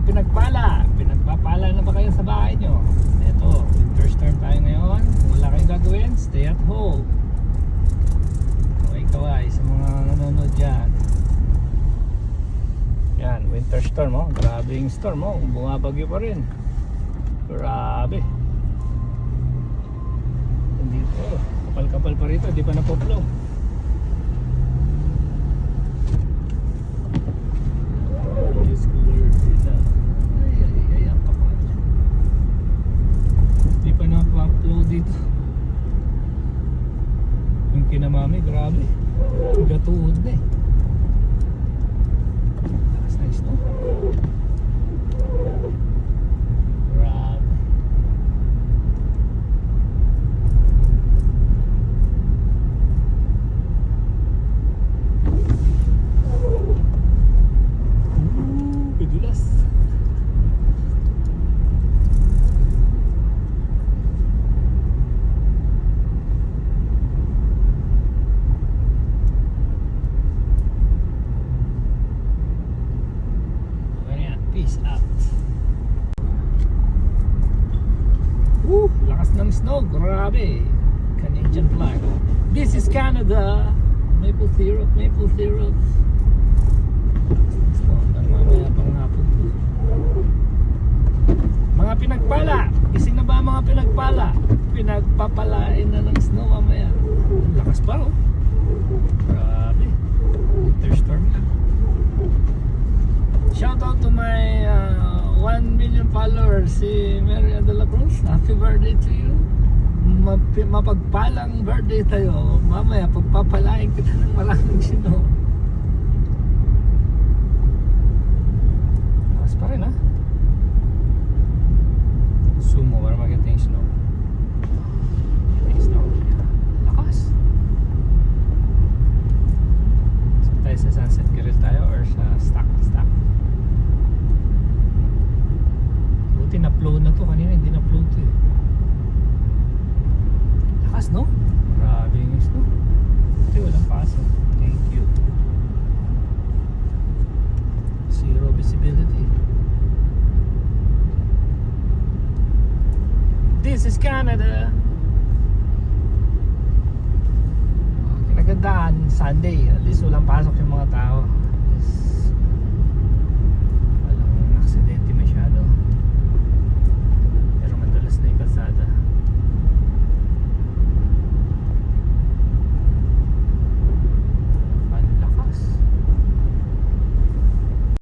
Pinagpapala na ba kayo sa bahay nyo? Eto, winter storm tayo ngayon. Wala kayong gagawin, stay at home. Kaway sa mga nanonood dyan. Yan, winter storm oh. Grabe yung storm oh. Bumabagyo pa rin. Grabe. Hindi oh, kapal-kapal pa rito, di pa napoplow. Di pa napoplow dito. Yung kinamami, grabe. Gatuhod na eh. Lakas na snow. Grabe. Kadulas. Peace out. Lakas ng snow, grabe. Canadian flag. This is Canada. Maple syrup, maple syrup. So, mamaya pang hapon po. Mga pinagpala. Gising na ba ang mga pinagpala? Pinagpapalain na ng snow mamaya. Lakas pa oh. Grabe. Winter storm na. Shout out to my 1 million followers, si Maria de la Cruz. Happy birthday to you. Mapagpalang birthday tayo. Mamaya pagpapalain kita ng maraming sino. Lakas pa rin ha. Sumo para makita yung snow. Lakas. So tayo sa Sunset Grill tayo or sa Stock. Na-upload na to kanina, hindi na-upload to eh. Lakas no? Grabe yung snow. Ito walang paso. Thank you. Zero visibility. This is Canada. Kinagandaan Sunday, at least walang pasok yung mga tao.